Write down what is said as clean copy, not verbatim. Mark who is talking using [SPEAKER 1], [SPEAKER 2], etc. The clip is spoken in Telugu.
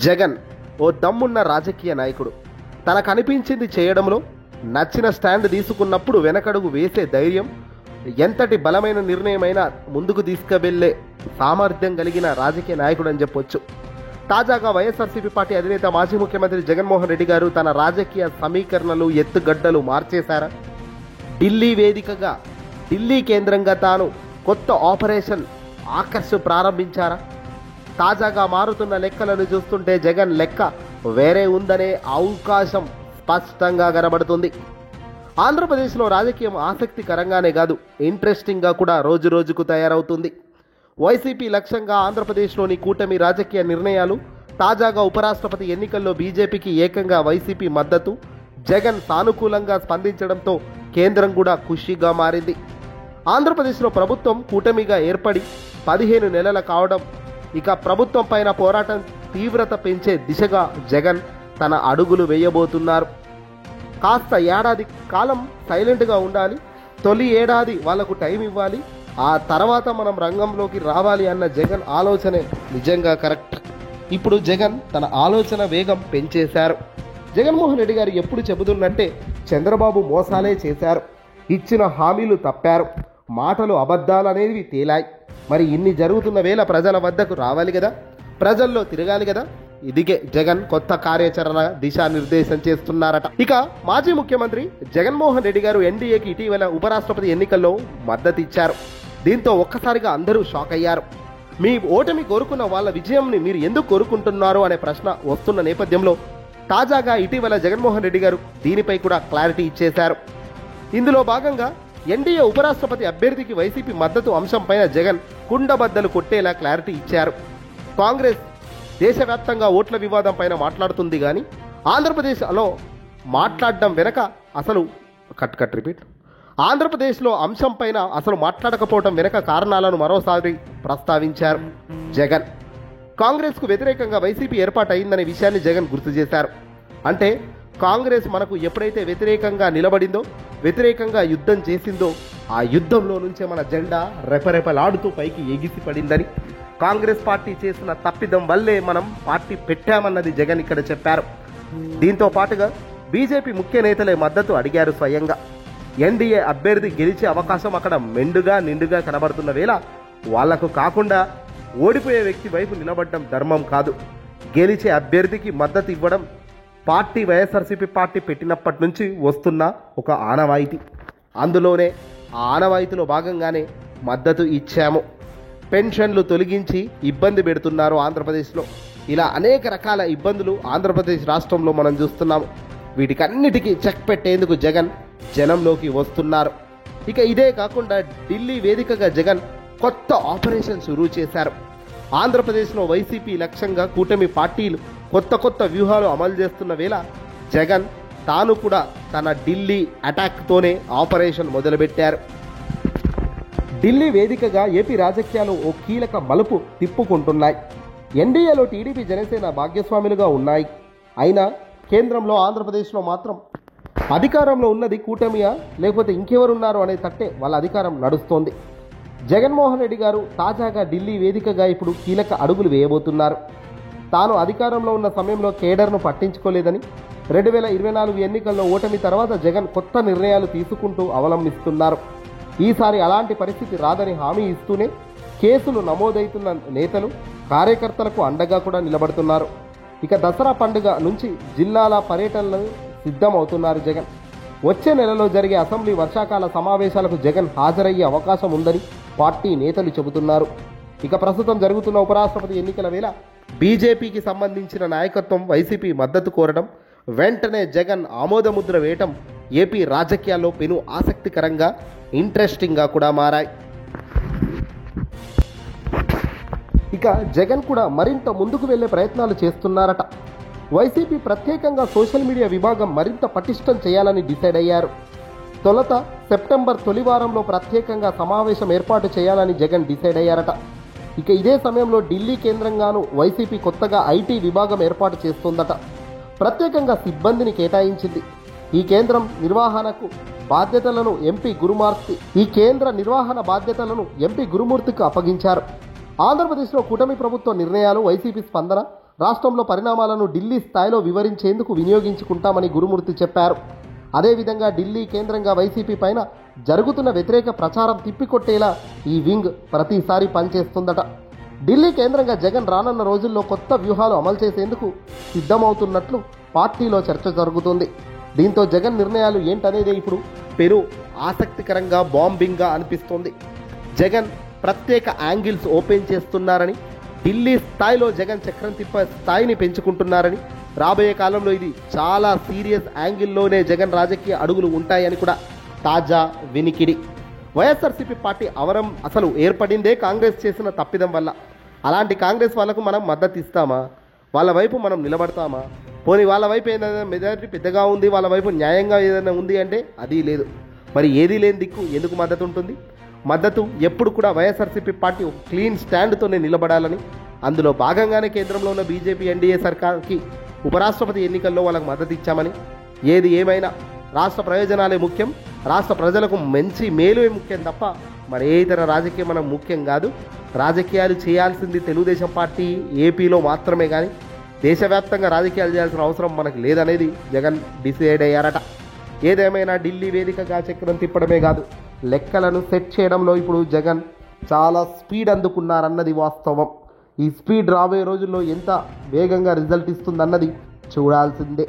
[SPEAKER 1] జగన్ ఓ దమ్మున్న రాజకీయ నాయకుడు. తనకు అనిపించింది చేయడంలో, నచ్చిన స్టాండ్ తీసుకున్నప్పుడు వెనకడుగు వేసే ధైర్యం, ఎంతటి బలమైన నిర్ణయమైనా ముందుకు తీసుకువెళ్లే సామర్థ్యం కలిగిన రాజకీయ నాయకుడు అని చెప్పొచ్చు. తాజాగా వైఎస్ఆర్సీపీ పార్టీ అధినేత మాజీ ముఖ్యమంత్రి జగన్మోహన్ రెడ్డి గారు తన రాజకీయ సమీకరణలు ఎత్తుగడ్డలు మార్చేశారా? ఢిల్లీ వేదికగా, ఢిల్లీ కేంద్రంగా తాను కొత్త ఆపరేషన్ ఆకర్ష్ ప్రారంభించారా? తాజాగా మారుతున్న లెక్కలను చూస్తుంటే జగన్ లెక్క వేరే ఉందనే అవకాశం స్పష్టంగా కనబడుతుంది. ఆంధ్రప్రదేశ్లో రాజకీయం ఆసక్తికరంగానే కాదు, ఇంట్రెస్టింగ్గా కూడా రోజు రోజుకు తయారవుతుంది. వైసీపీ లక్ష్యంగా ఆంధ్రప్రదేశ్లోని కూటమి రాజకీయ నిర్ణయాలు, తాజాగా ఉపరాష్ట్రపతి ఎన్నికల్లో బీజేపీకి ఏకంగా వైసీపీ మద్దతు, జగన్ సానుకూలంగా స్పందించడంతో కేంద్రం కూడా ఖుషీగా మారింది. ఆంధ్రప్రదేశ్లో ప్రభుత్వం కూటమిగా ఏర్పడి 15 నెలలు కావడం, ఇక ప్రభుత్వం పైన పోరాటం తీవ్రత పెంచే దిశగా జగన్ తన అడుగులు వేయబోతున్నారు. కాస్త ఏడాది కాలం సైలెంట్గా ఉండాలి, తొలి ఏడాది వాళ్లకు టైం ఇవ్వాలి, ఆ తర్వాత మనం రంగంలోకి రావాలి అన్న జగన్ ఆలోచనే నిజంగా కరెక్ట్. ఇప్పుడు జగన్ తన ఆలోచన వేగం పెంచేశారు. జగన్మోహన్ రెడ్డి గారు ఎప్పుడు చెబుతున్నట్టే చంద్రబాబు మోసాలే చేశారు, ఇచ్చిన హామీలు తప్పారు, మాటలు అబద్ధాలనేవి తేలాయి. మరి ఇన్ని జరుగుతున్న వేళ ప్రజల వద్దకు రావాలి కదా, ప్రజల్లో తిరగాలి కదా. ఇదిగే జగన్ కొత్త కార్యాచరణ దిశానిర్దేశం చేస్తున్నారట. ఇక మాజీ ముఖ్యమంత్రి జగన్మోహన్ రెడ్డి గారు ఎన్డీఏకి ఇటీవల ఉపరాష్ట్రపతి ఎన్నికల్లో మద్దతు ఇచ్చారు. దీంతో ఒక్కసారిగా అందరూ షాక్ అయ్యారు. మీ ఓటమి కోరుకున్న వాళ్ళ విజయంని మీరు ఎందుకు కోరుకుంటున్నారు అనే ప్రశ్న వస్తున్న నేపథ్యంలో తాజాగా ఇటీవల జగన్మోహన్ రెడ్డి గారు దీనిపై కూడా క్లారిటీ ఇచ్చేశారు. ఇందులో భాగంగా ఎన్డీఏ ఉపరాష్ట్రపతి అభ్యర్థికి వైసీపీ మద్దతు అంశంపైన జగన్ కుండబద్దలు కొట్టేలా క్లారిటీ ఇచ్చారు. కాంగ్రెస్ దేశవ్యాప్తంగా ఓట్ల వివాదం పైన మాట్లాడుతుంది కానీ ఆంధ్రప్రదేశ్లో మాట్లాడడం వెనక అసలు ఆంధ్రప్రదేశ్లో అంశం పైన అసలు మాట్లాడకపోవడం వెనక కారణాలను మరోసారి ప్రస్తావించారు జగన్. కాంగ్రెస్కు వ్యతిరేకంగా వైసీపీ ఏర్పాటు అయిందనే విషయాన్ని జగన్ గుర్తు చేశారు. అంటే కాంగ్రెస్ మనకు ఎప్పుడైతే వ్యతిరేకంగా నిలబడిందో, వ్యతిరేకంగా యుద్ధం చేసిందో, ఆ యుద్ధంలో నుంచే మన జెండా రెపరెపలాడుతూ పైకి ఎగిసి పడిందని, కాంగ్రెస్ పార్టీ చేసిన తప్పిదం వల్లే మనం పార్టీ పెట్టామన్నది జగన్ ఇక్కడ చెప్పారు. దీంతో పాటుగా బీజేపీ ముఖ్య నేతలే మద్దతు అడిగారు స్వయంగా. ఎన్డీఏ అభ్యర్థి గెలిచే అవకాశం అక్కడ మెండుగా నిండుగా కనబడుతున్న వేళ వాళ్లకు కాకుండా ఓడిపోయే వ్యక్తి వైపు నిలబడడం ధర్మం కాదు. గెలిచే అభ్యర్థికి మద్దతు ఇవ్వడం పార్టీ వైఎస్ఆర్సీపీ పార్టీ పెట్టినప్పటి నుంచి వస్తున్న ఒక ఆనవాయితీ. అందులోనే ఆ ఆనవాయితీలో భాగంగానే మద్దతు ఇచ్చాము. పెన్షన్లు తొలగించి ఇబ్బంది పెడుతున్నారు ఆంధ్రప్రదేశ్లో. ఇలా అనేక రకాల ఇబ్బందులు ఆంధ్రప్రదేశ్ రాష్ట్రంలో మనం చూస్తున్నాము. వీటికన్నిటికీ చెక్ పెట్టేందుకు జగన్ జనంలోకి వస్తున్నారు. ఇక ఇదే కాకుండా ఢిల్లీ వేదికగా జగన్ కొత్త ఆపరేషన్ షురూ చేశారు. ఆంధ్రప్రదేశ్లో వైసీపీ లక్ష్యంగా కూటమి పార్టీలు కొత్త వ్యూహాలు అమలు చేస్తున్న వేళ జగన్ తాను కూడా తన ఢిల్లీ అటాక్తోనే ఆపరేషన్ మొదలుపెట్టారు. ఢిల్లీ వేదికగా ఏపీ రాజకీయాలు ఓ కీలక మలుపు తిప్పుకుంటున్నాయి. ఎన్డీఏలో టీడీపీ, జనసేన భాగస్వాములుగా ఉన్నాయి. అయినా కేంద్రంలో ఆంధ్రప్రదేశ్లో మాత్రం అధికారంలో ఉన్నది కూటమియా లేకపోతే ఇంకెవరున్నారు అనే తట్టే వాళ్ళ అధికారం నడుస్తోంది. జగన్మోహన్ రెడ్డి గారు తాజాగా ఢిల్లీ వేదికగా ఇప్పుడు కీలక అడుగులు వేయబోతున్నారు. తాను అధికారంలో ఉన్న సమయంలో కేడర్ను పట్టించుకోలేదని, 2024 ఎన్నికల్లో ఓటమి తర్వాత జగన్ కొత్త నిర్ణయాలు తీసుకుంటూ అవలంబిస్తున్నారు. ఈసారి అలాంటి పరిస్థితి రాదని హామీ ఇస్తూనే కేసులు నమోదవుతున్న నేతలు, కార్యకర్తలకు అండగా కూడా నిలబడుతున్నారు. ఇక దసరా పండుగ నుంచి జిల్లాల పర్యటనలు సిద్ధమవుతున్నారు జగన్. వచ్చే నెలలో జరిగే అసెంబ్లీ వర్షాకాల సమావేశాలకు జగన్ హాజరయ్యే అవకాశం ఉందని పార్టీ నేతలు చెబుతున్నారు. ఇక ప్రస్తుతం జరుగుతున్న ఉపరాష్ట్రపతి ఎన్నికల వేళ బీజేపీకి సంబంధించిన నాయకత్వం వైసీపీ మద్దతు కోరడం, వెంటనే జగన్ ఆమోదముద్ర వేయటం ఏపీ రాజకీయాల్లో పెను ఆసక్తికరంగా, ఇంట్రెస్టింగ్గా కూడా మారాయి. ఇక జగన్ కూడా మరింత ముందుకు వెళ్లే ప్రయత్నాలు చేస్తున్నారట. వైసీపీ ప్రత్యేకంగా సోషల్ మీడియా విభాగం మరింత పటిష్టం చేయాలని డిసైడ్ అయ్యారు. తొలుత సెప్టెంబర్ తొలి వారంలో ప్రత్యేకంగా సమావేశం ఏర్పాటు చేయాలని జగన్ డిసైడ్ అయ్యారట. ఇక ఇదే సమయంలో ఢిల్లీ కేంద్రంగాను వైసీపీ కొత్తగా ఐటీ విభాగం ఏర్పాటు చేస్తోందట. ప్రత్యేకంగా సిబ్బందిని కేటాయించింది. ఈ కేంద్రం నిర్వహణకు బాధ్యతలను ఎంపీ గురుమూర్తికి అప్పగించారు. ఆంధ్రప్రదేశ్లో కూటమి ప్రభుత్వ నిర్ణయాలు, వైసీపీ స్పందన, రాష్ట్రంలో పరిణామాలను ఢిల్లీ స్థాయిలో వివరించేందుకు వినియోగించుకుంటామని గురుమూర్తి చెప్పారు. అదేవిధంగా ఢిల్లీ కేంద్రంగా వైసీపీ పైన జరుగుతున్న వ్యతిరేక ప్రచారం తిప్పికొట్టేలా ఈ వింగ్ ప్రతిసారి పనిచేస్తుందట. ఢిల్లీ కేంద్రంగా జగన్ రానున్న రోజుల్లో కొత్త వ్యూహాలు అమలు చేసేందుకు సిద్ధమవుతున్నట్లు పార్టీలో చర్చ జరుగుతుంది. దీంతో జగన్ నిర్ణయాలు ఏంటనేదే ఇప్పుడు పెరు ఆసక్తికరంగా బాంబింగ్గా అనిపిస్తోంది. జగన్ ప్రత్యేక యాంగిల్స్ ఓపెన్ చేస్తున్నారని, ఢిల్లీ స్థాయిలో జగన్ చక్రం తిప్ప స్థాయిని పెంచుకుంటున్నారని, రాబోయే కాలంలో ఇది చాలా సీరియస్ యాంగిల్లోనే జగన్ రాజకీయ అడుగులు ఉంటాయని కూడా తాజా వినికిడి. వైఎస్ఆర్సీపీ పార్టీ అవరం అసలు ఏర్పడిందే కాంగ్రెస్ చేసిన తప్పిదం వల్ల. అలాంటి కాంగ్రెస్ వాళ్ళకు మనం మద్దతు ఇస్తామా? వాళ్ళ వైపు మనం నిలబడతామా? పోనీ వాళ్ళ వైపు ఏదైనా మెజారిటీ పెద్దగా ఉంది, వాళ్ళ వైపు న్యాయంగా ఏదైనా ఉంది అంటే అది లేదు. మరి ఏదీ లేని దిక్కు ఎందుకు మద్దతు ఉంటుంది? మద్దతు ఎప్పుడు కూడా వైఎస్ఆర్సీపీ పార్టీ ఒక క్లీన్ స్టాండ్తోనే నిలబడాలని, అందులో భాగంగానే కేంద్రంలో ఉన్న బీజేపీ ఎన్డీఏ సర్కార్కి ఉపరాష్ట్రపతి ఎన్నికల్లో వాళ్ళకు మద్దతు ఇచ్చామని. ఏది ఏమైనా రాష్ట్ర ప్రయోజనాలే ముఖ్యం, రాష్ట్ర ప్రజలకు మంచి మేలే ముఖ్యం తప్ప మరి ఏ ఇతర రాజకీయం మనం ముఖ్యం కాదు. రాజకీయాలు చేయాల్సింది తెలుగుదేశం పార్టీ ఏపీలో మాత్రమే, కానీ దేశవ్యాప్తంగా రాజకీయాలు చేయాల్సిన అవసరం మనకు లేదనేది జగన్ డిసైడ్ అయ్యారట. ఏదేమైనా ఢిల్లీ వేదికగా చక్రం తిప్పడమే కాదు, లెక్కలను సెట్ చేయడంలో ఇప్పుడు జగన్ చాలా స్పీడ్ అందుకున్నారన్నది వాస్తవం. ఈ స్పీడ్ రాబోయే రోజుల్లో ఎంత వేగంగా రిజల్ట్ ఇస్తుందన్నది చూడాల్సిందే.